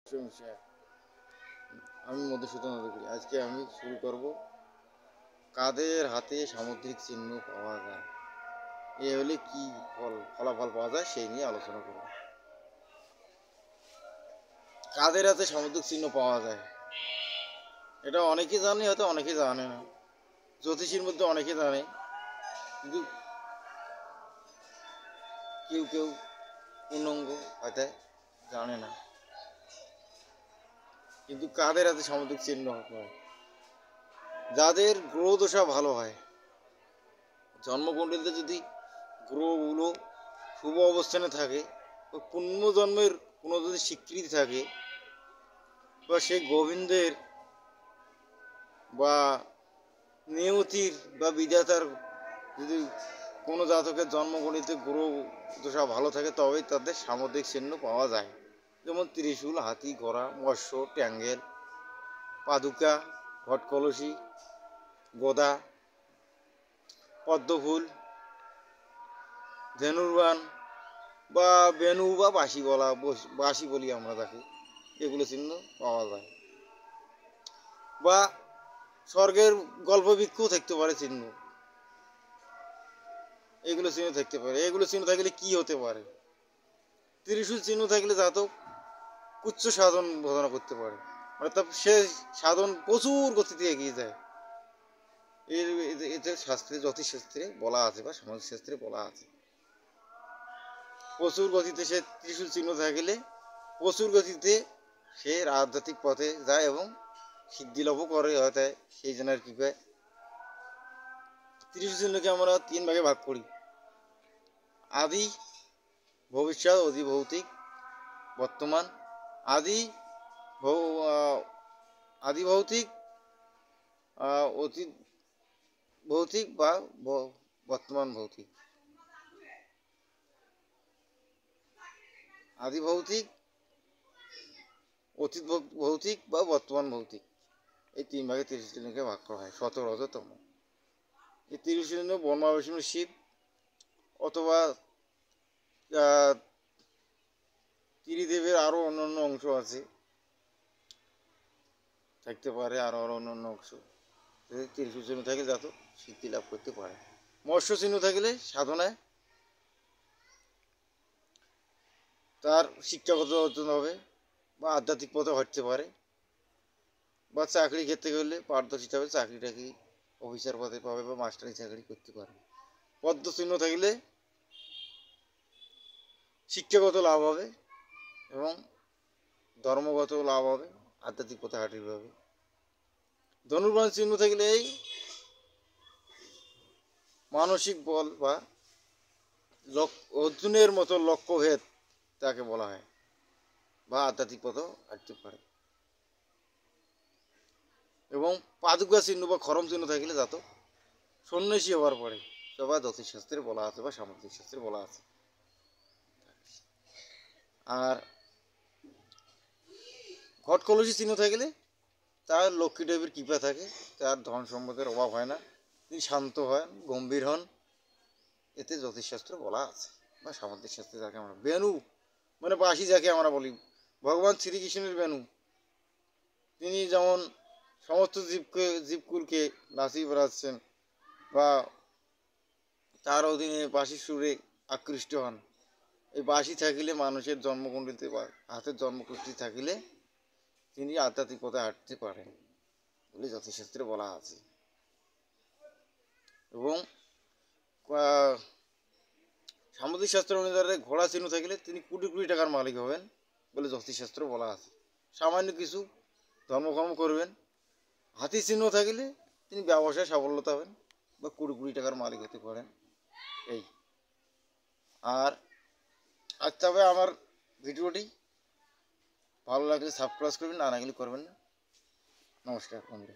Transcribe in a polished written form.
প্রশংসা। আমি মধুসূদন অধিকারী। আজকে আমি শুরু করব কাদের হাতে সামুদ্রিক চিহ্ন পাওয়া যায়, এ হলে কি ফলাফল পাওয়া যায় সেই নিয়ে আলোচনা করব। কাদের হাতে সামুদ্রিক চিহ্ন পাওয়া যায় এটা অনেকেই জানে, হয়তো অনেকেই জানে না। জ্যোতিষীর মধ্যে অনেকে জানে, কিন্তু কেউ কেউ পূর্ণাঙ্গ হয়তো জানে না। কিন্তু কাদের হাতে সামুদ্রিক চিহ্ন হয়, যাদের গ্রহ দশা ভালো হয়, জন্মকুণ্ডলিতে যদি গ্রহগুলো শুভ অবস্থানে থাকে, পুণ্যজন্মের কোনো যদি স্বীকৃতি থাকে, বা সেই গোবিন্দের বা নিয়তির বা বিধাতার যদি কোনো জাতকের জন্মকুণ্ডলিতে গ্রহ দশা ভালো থাকে, তবেই তাদের সামুদ্রিক চিহ্ন পাওয়া যায়। যেমন ত্রিশূল, হাতি, ঘোড়া, মৎস্য, ট্যাঙ্গেল, পাদুকা, ঘটকলসি, গদা, পদ্মফুল, ধেনুর্বাণ বা বেনু বা বাঁশি বলি আমরা তাকে, এগুলো চিহ্ন পাওয়া যায়। বা স্বর্গের গল্প বৃক্ষও থাকতে পারে চিহ্ন, এগুলো চিহ্ন থাকতে পারে। এগুলো চিহ্ন থাকলে কি হতে পারে? ত্রিশূল চিহ্ন থাকলে জাতক উচ্চ সাধন সাধনা করতে পারে, অর্থাৎ সে সাধন প্রচুর গতিতে এগিয়ে যায়। এর এতে শাস্ত্রে, জ্যোতিষশাস্ত্রে বলা আছে বা সমাজশাস্ত্রে বলা আছে, প্রচুর গতিতে সে ত্রিশূল চিহ্ন থাকলে প্রচুর গতিতে সে আধ্যাত্মিক পথে যায় এবং সিদ্ধি লাভও করে হয়তো। সেই জন্য আর কি কয়, ত্রিশূল চিহ্নকে আমরা তিন ভাগে ভাগ করি: আদি, ভবিষ্যৎ, অতি ভৌতিক, বর্তমান। আদি আদি ভৌতিক, অতীত ভৌতিক বা বর্তমান ভৌতিক। আদি ভৌতিক, অতীত ভৌতিক বা বর্তমান ভৌতিক, এই তিন ভাগে ত্রিশ দিনকে ভাগ করা হয়। 17 এই 30 দিন ব্রহ্মা বিষ্ণু শিব, অথবা ত্রিদেবের আরও অন্যান্য অংশ আছে, থাকতে পারে আরও অন্যান্য অংশ। 30 চিহ্ন থাকলে যাতে সিদ্ধি লাভ করতে পারে। মৎস্য চিহ্ন থাকলে সাধনায় তার শিক্ষাগত অর্জন হবে বা আধ্যাত্মিক পথে হাঁটতে পারে, বা চাকরি ক্ষেত্রে গেলে পারদর্শিতা হবে, চাকরি টাকরি অফিসার পদে পাবে বা মাস্টারি চাকরি করতে পারবে। পদ্ম চিহ্ন থাকলে শিক্ষাগত লাভ হবে এবং ধর্মগত লাভ হবে, আধ্যাত্মিক পথে হাঁটিতে হবে। ধনুর্বাণ চিহ্ন থাকলে এই মানসিক বল বা অর্জুনের মতো লক্ষ্যভেদ তাকে বলা হয়, বা আধ্যাত্মিক পথেও হাঁটতে পারে। এবং পাদুকা চিহ্ন বা খরম চিহ্ন থাকলে জাতক সন্ন্যাসী হওয়ার পরে, সবাই জ্যোতিষশাস্ত্রে বলা আছে বা সামুদ্রিক শাস্ত্রে বলা আছে। আর ঘটকলসি চিহ্ন থাকলে তার লক্ষ্মী দেবীর কৃপা থাকে, তার ধন সম্পদের অভাব হয় না, তিনি শান্ত হন, গম্ভীর হন, এতে জ্যোতিষশাস্ত্র বলা আছে বা সামুদ্রিক শাস্ত্রে যাকে আমরা বেনু মানে বাঁশি যাকে আমরা বলি, ভগবান শ্রীকৃষ্ণের বেনু। তিনি যেমন সমস্ত জীবকুলকে নাচিয়ে বেড়াচ্ছেন বা তার অধীনে বাঁশির সুরে আকৃষ্ট হন। এই বাঁশি থাকিলে মানুষের জন্মকুণ্ডলিতে বা হাতের জন্মকুণ্ডলি থাকিলে তিনি আধ্যাত্মিক পথে হাঁটতে পারেন বলে জ্যোতিষশাস্ত্রে বলা আছে। এবং সামুদ্রিক শাস্ত্র অনুসারে ঘোড়া চিহ্ন থাকলে তিনি কোটি কোটি টাকার মালিক হবেন বলে জ্যোতিষশাস্ত্র বলা আছে। সামান্য কিছু ধর্মকর্ম করবেন। হাতি চিহ্ন থাকলে তিনি ব্যবসায় সাফল্যতা হবেন বা কোটি কোটি টাকার মালিক হতে পারেন। এই আর তবে আমার ভিডিওটি ভালো লাগলে সাবস্ক্রাইব করবেন, না লাগলে করবেন না। নমস্কার বন্ধুরা।